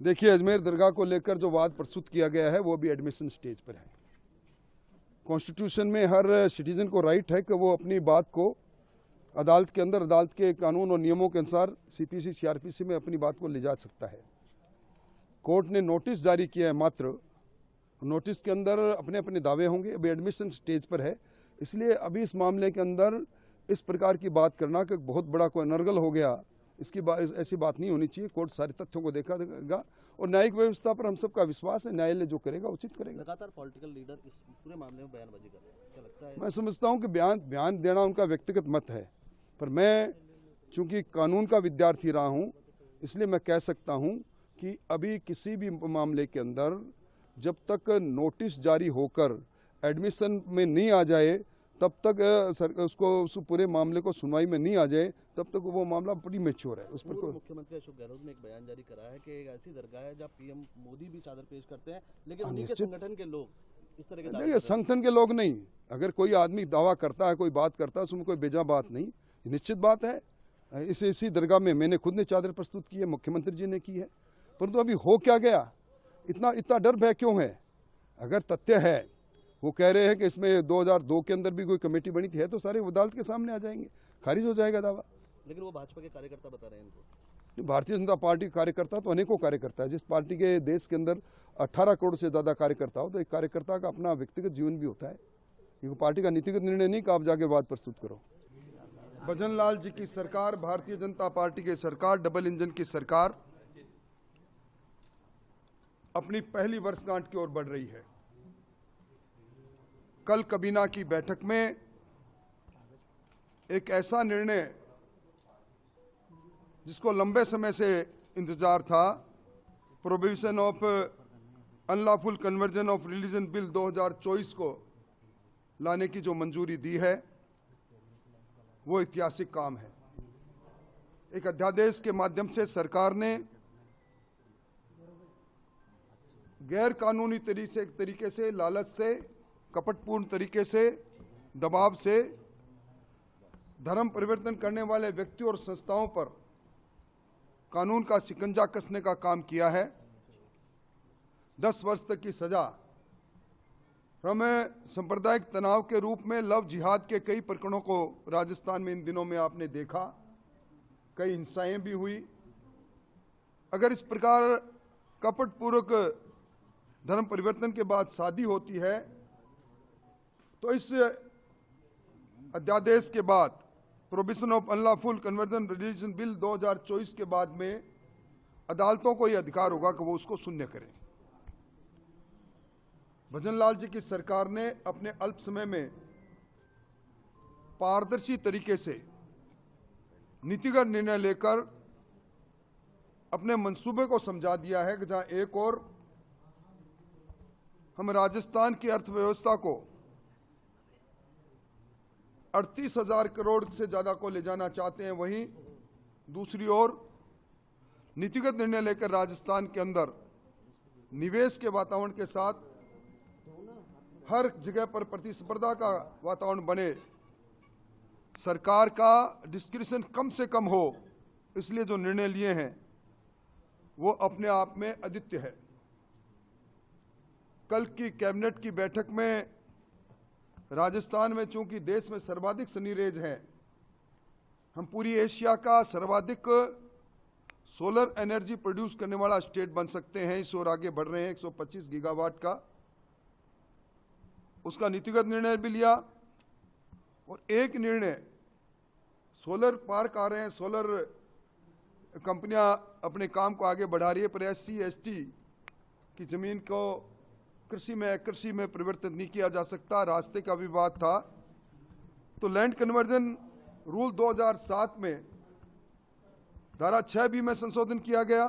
देखिए, अजमेर दरगाह को लेकर जो वाद प्रस्तुत किया गया है वो भी एडमिशन स्टेज पर है। कॉन्स्टिट्यूशन में हर सिटीजन को राइट है कि वो अपनी बात को अदालत के अंदर, अदालत के कानून और नियमों के अनुसार सीपीसी सीआरपीसी में अपनी बात को ले जा सकता है। कोर्ट ने नोटिस जारी किया है, मात्र नोटिस के अंदर अपने अपने दावे होंगे। अभी एडमिशन स्टेज पर है, इसलिए अभी इस मामले के अंदर इस प्रकार की बात करना कि बहुत बड़ा कोई अनर्गल हो गया, इसकी ऐसी बात नहीं होनी चाहिए। कोर्ट सारे तथ्यों को देखेगा और न्यायिक व्यवस्था पर हम सबका विश्वास है, न्यायालय जो करेगा उचित करेगा। लगातार पॉलिटिकल लीडर इस पूरे मामले में बयानबाजी कर रहे हैं, क्या लगता है? मैं समझता हूं कि बयान देना उनका व्यक्तिगत मत है, पर मैं चूंकि कानून का विद्यार्थी रहा हूं, इसलिए मैं कह सकता हूं कि अभी किसी भी मामले के अंदर जब तक नोटिस जारी होकर एडमिशन में नहीं आ जाए, तब तक उस पूरे मामले को सुनवाई में नहीं आ जाए, तब तक वो मामला बड़ी मैच्योर है। उस पर मुख्यमंत्री अशोक गहलोत ने एक बयान जारी करा है कि एक ऐसी दरगाह है जहाँ पीएम मोदी भी चादर पेश करते हैं, लेकिन उन्हीं के संगठन के लोग इस तरह के देखिए, संगठन के लोग नहीं, अगर कोई आदमी दावा करता है, कोई बात करता है, उसमें कोई बेजा बात नहीं, निश्चित बात है। इसी दरगाह में मैंने खुद ने चादर प्रस्तुत की है, मुख्यमंत्री जी ने की है, परंतु अभी हो क्या गया, इतना डर भय क्यों है? अगर तथ्य है, वो कह रहे हैं कि इसमें 2002 के अंदर भी कोई कमेटी बनी थी, है तो सारे अदालत के सामने आ जाएंगे, खारिज हो जाएगा दावा। लेकिन वो भाजपा के कार्यकर्ता बता रहे हैं इनको। भारतीय जनता पार्टी कार्यकर्ता तो अनेकों कार्यकर्ता है। जिस पार्टी के देश के अंदर 18 करोड़ से ज्यादा कार्यकर्ता हो, तो एक कार्यकर्ता का अपना व्यक्तिगत जीवन भी होता है। ये पार्टी का नीतिगत निर्णय नहीं कि आप जाके बात प्रस्तुत करो। भजन लाल जी की सरकार, भारतीय जनता पार्टी की सरकार, डबल इंजन की सरकार अपनी पहली वर्षगांठ की ओर बढ़ रही है। कल कबीना की बैठक में एक ऐसा निर्णय जिसको लंबे समय से इंतजार था, prohibition of unlawful conversion of religion bill 2024 को लाने की जो मंजूरी दी है, वो ऐतिहासिक काम है। एक अध्यादेश के माध्यम से सरकार ने गैर कानूनी तरीके से, लालच से, कपटपूर्ण तरीके से, दबाव से धर्म परिवर्तन करने वाले व्यक्तियों और संस्थाओं पर कानून का शिकंजा कसने का काम किया है। 10 वर्ष तक की सजा। हमें सांप्रदायिक तनाव के रूप में लव जिहाद के कई प्रकरणों को राजस्थान में इन दिनों में आपने देखा, कई हिंसाएं भी हुई। अगर इस प्रकार कपटपूर्वक धर्म परिवर्तन के बाद शादी होती है, तो इस अध्यादेश के बाद, prohibition of unlawful conversion religion bill 2024 के बाद में अदालतों को यह अधिकार होगा कि वो उसको शून्य करें। भजन लाल जी की सरकार ने अपने अल्प समय में पारदर्शी तरीके से नीतिगत निर्णय लेकर अपने मंसूबे को समझा दिया है कि जहां एक और हम राजस्थान की अर्थव्यवस्था को 38,000 करोड़ से ज्यादा को ले जाना चाहते हैं, वहीं दूसरी ओर नीतिगत निर्णय लेकर राजस्थान के अंदर निवेश के वातावरण के साथ हर जगह पर प्रतिस्पर्धा का वातावरण बने, सरकार का डिस्क्रिप्शन कम से कम हो, इसलिए जो निर्णय लिए हैं वो अपने आप में अद्वितीय है। कल की कैबिनेट की बैठक में राजस्थान में चूंकि देश में सर्वाधिक सनी रेंज है, हम पूरी एशिया का सर्वाधिक सोलर एनर्जी प्रोड्यूस करने वाला स्टेट बन सकते हैं। इस ओर आगे बढ़ रहे हैं। 125 गीगावाट का उसका नीतिगत निर्णय भी लिया। और एक निर्णय, सोलर पार्क आ रहे हैं, सोलर कंपनियां अपने काम को आगे बढ़ा रही है, पर SC ST की जमीन को कृषि में परिवर्तित नहीं किया जा सकता। रास्ते का विवाद था, तो लैंड कन्वर्जन रूल 2007 में धारा 6B में संशोधन किया गया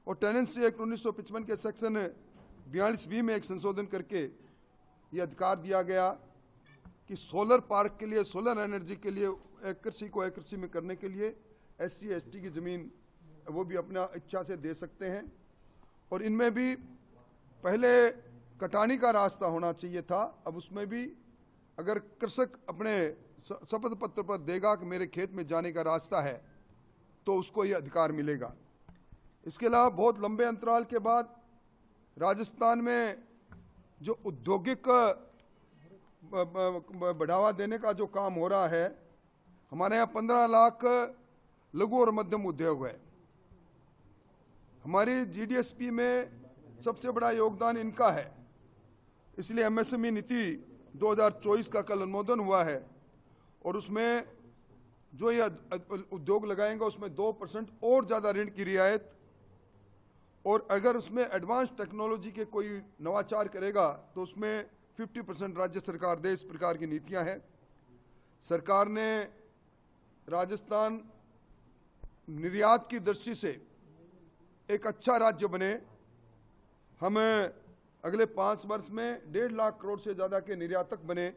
और टेनेंसी एक्ट 1955 के सेक्शन 42B में एक संशोधन करके ये अधिकार दिया गया कि सोलर पार्क के लिए, सोलर एनर्जी के लिए, कृषि को कृषि में करने के लिए SC ST की जमीन वो भी अपना इच्छा से दे सकते हैं। और इनमें भी पहले कटानी का रास्ता होना चाहिए था, अब उसमें भी अगर कृषक अपने शपथ पत्र पर देगा कि मेरे खेत में जाने का रास्ता है, तो उसको ये अधिकार मिलेगा। इसके अलावा बहुत लंबे अंतराल के बाद राजस्थान में जो औद्योगिक बढ़ावा देने का जो काम हो रहा है, हमारे यहाँ 15 लाख लघु और मध्यम उद्योग है। हमारी जीडीएसपी में सबसे बड़ा योगदान इनका है। इसलिए एमएसएमई नीति 2024 का कल अनुमोदन हुआ है और उसमें जो ये उद्योग लगाएंगे उसमें 2% और ज़्यादा ऋण की रियायत, और अगर उसमें एडवांस टेक्नोलॉजी के कोई नवाचार करेगा तो उसमें 50% राज्य सरकार दे। इस प्रकार की नीतियां हैं। सरकार ने राजस्थान निर्यात की दृष्टि से एक अच्छा राज्य बने, हम अगले 5 वर्ष में 1.5 लाख करोड़ से ज़्यादा के निर्यातक बने,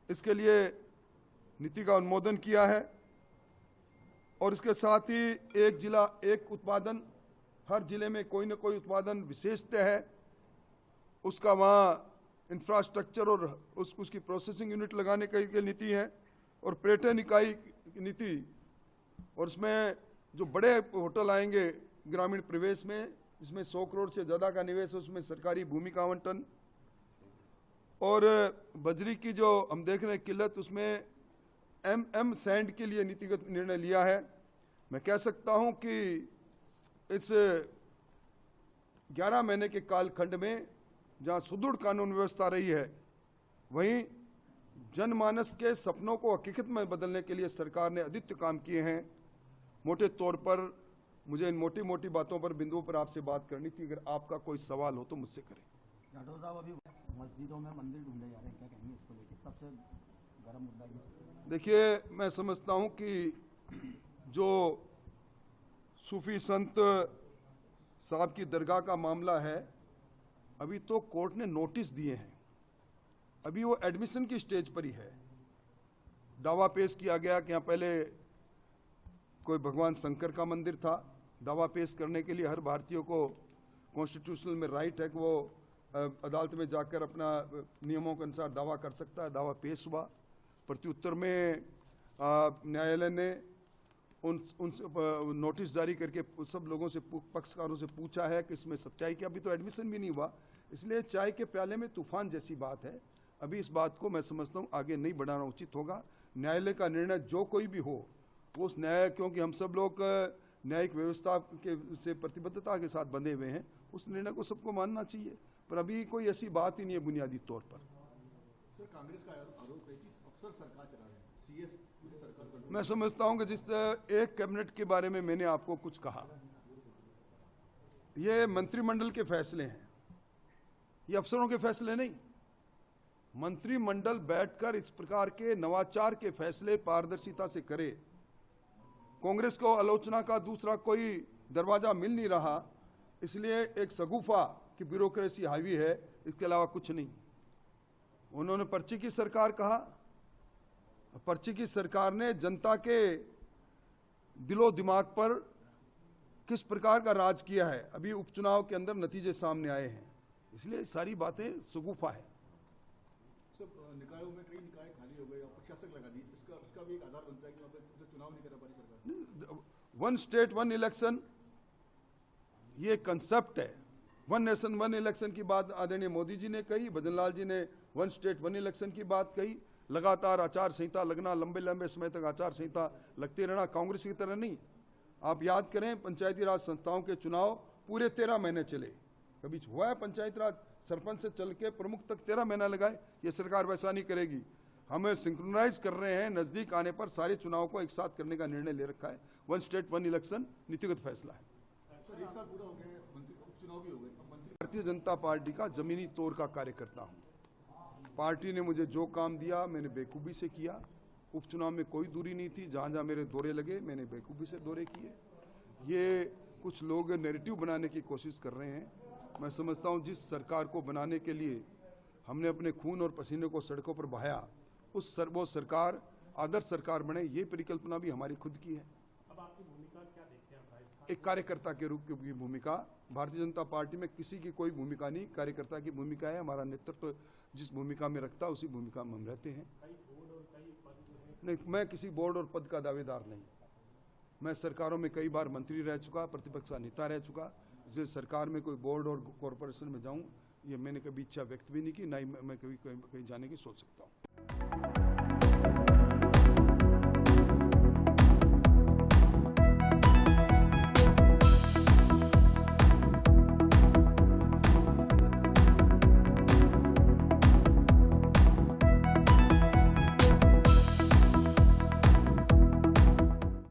इसके लिए नीति का अनुमोदन किया है। और इसके साथ ही एक जिला एक उत्पादन, हर जिले में कोई न कोई उत्पादन विशेषता है, उसका वहाँ इंफ्रास्ट्रक्चर और उसकी प्रोसेसिंग यूनिट लगाने की नीति है। और पर्यटन इकाई नीति, और उसमें जो बड़े होटल आएंगे ग्रामीण प्रवेश में, जिसमें 100 करोड़ से ज़्यादा का निवेश है, उसमें सरकारी भूमि का आवंटन। और बजरी की जो हम देख रहे हैं किल्लत, उसमें एम सैंड के लिए नीतिगत निर्णय लिया है। मैं कह सकता हूं कि इस 11 महीने के कालखंड में जहां सुदृढ़ कानून व्यवस्था रही है, वहीं जनमानस के सपनों को हकीकत में बदलने के लिए सरकार ने अद्वितीय काम किए हैं। मोटे तौर पर मुझे इन मोटी मोटी बातों पर, बिंदुओं पर आपसे बात करनी थी। अगर आपका कोई सवाल हो तो मुझसे करें। राठौर साहब, अभी मस्जिदों में मंदिर ढूंढे जा रहे हैं, क्या कहेंगे इसको लेकर? सबसे गर्म मुद्दा ये। देखिए, मैं समझता हूं कि जो सूफी संत साहब की दरगाह का मामला है, अभी तो कोर्ट ने नोटिस दिए हैं, अभी वो एडमिशन की स्टेज पर ही है। दावा पेश किया गया कि यहाँ पहले कोई भगवान शंकर का मंदिर था। दावा पेश करने के लिए हर भारतीय को कॉन्स्टिट्यूशनल में राइट है कि वो अदालत में जाकर अपना नियमों के अनुसार दावा कर सकता है। दावा पेश हुआ, प्रत्युत्तर में न्यायालय ने उन नोटिस जारी करके सब लोगों से, पक्षकारों से पूछा है कि इसमें सच्चाई क्या। अभी तो एडमिशन भी नहीं हुआ, इसलिए चाय के प्याले में तूफान जैसी बात है। अभी इस बात को मैं समझता हूँ आगे नहीं बढ़ाना उचित होगा। न्यायालय का निर्णय जो कोई भी हो, उस न्याय, क्योंकि हम सब लोग न्यायिक व्यवस्था के से प्रतिबद्धता के साथ बंधे हुए हैं, उस निर्णय को सबको मानना चाहिए। पर अभी कोई ऐसी बात ही नहीं है बुनियादी तौर पर। सर, कांग्रेस का आरोप है कि अक्सर सरकार चला रहे हैं, सीएस पूरी सरकार। मैं समझता हूं कि जिस एक कैबिनेट के बारे में मैंने आपको कुछ कहा, ये मंत्रिमंडल के फैसले हैं, ये अफसरों के फैसले नहीं। मंत्रिमंडल बैठकर इस प्रकार के नवाचार के फैसले पारदर्शिता से करे। कांग्रेस को आलोचना का दूसरा कोई दरवाजा मिल नहीं रहा, इसलिए एक सगुफा की ब्यूरोक्रेसी हावी है, इसके अलावा कुछ नहीं। उन्होंने पर्ची की सरकार कहा, पर्ची की सरकार ने जनता के दिलो दिमाग पर किस प्रकार का राज किया है, अभी उपचुनाव के अंदर नतीजे सामने आए हैं। इसलिए सारी बातें सगुफा है। सब निकायों में कई निकाय खाली हो गए, प्रशासक लगा दी, इसका भी एक आधार बनता है कि वहाँ पे चुनाव नहीं करा पा रही सरकार। 1 स्टेट 1 इलेक्शन ये कंसेप्ट है। 1 नेशन 1 इलेक्शन की बात आदरणीय मोदी जी ने कही, भजनलाल जी ने 1 स्टेट 1 इलेक्शन की बात कही। लगातार आचार संहिता लगना, लंबे लंबे समय तक आचार संहिता लगते रहना, कांग्रेस की तरह नहीं। आप याद करें, पंचायती राज संस्थाओं के चुनाव पूरे 13 महीने चले। कभी हुआ है पंचायती राज सरपंच से चल के प्रमुख तक 13 महीना लगाए? ये सरकार वैसा नहीं करेगी। हमें सिंक्रोनाइज कर रहे हैं, नजदीक आने पर सारे चुनाव को एक साथ करने का निर्णय ले रखा है। 1 स्टेट 1 इलेक्शन नीतिगत फैसला है। सर, 1 साल पूरा हो गया, उपचुनाव भी हो गए। भारतीय जनता पार्टी का जमीनी तौर का कार्यकर्ता हूं। पार्टी ने मुझे जो काम दिया मैंने बेखूबी से किया। उपचुनाव में कोई दूरी नहीं थी, जहां जहां मेरे दौरे लगे मैंने बेखूबी से दौरे किए। ये कुछ लोग नैरेटिव बनाने की कोशिश कर रहे हैं। मैं समझता हूं जिस सरकार को बनाने के लिए हमने अपने खून और पसीने को सड़कों पर बहाया, वो सरकार आदर्श सरकार बने, ये परिकल्पना भी हमारी खुद की है। अब आपकी भूमिका क्या देखते हैं राजस्थान? एक कार्यकर्ता के रूप की भूमिका। भारतीय जनता पार्टी में किसी की कोई भूमिका नहीं, कार्यकर्ता की भूमिका है। हमारा नेतृत्व जिस भूमिका में रखता है उसी भूमिका में हम रहते हैं। कई बोर्ड और कई पद जो हैं, नहीं, मैं किसी बोर्ड और पद का दावेदार नहीं। मैं सरकारों में कई बार मंत्री रह चुका, प्रतिपक्ष का नेता रह चुका, इसलिए सरकार में कोई बोर्ड और कॉरपोरेशन में जाऊं ये मैंने कभी इच्छा व्यक्त भी नहीं की, ना ही मैं कभी कहीं जाने की सोच सकता हूं।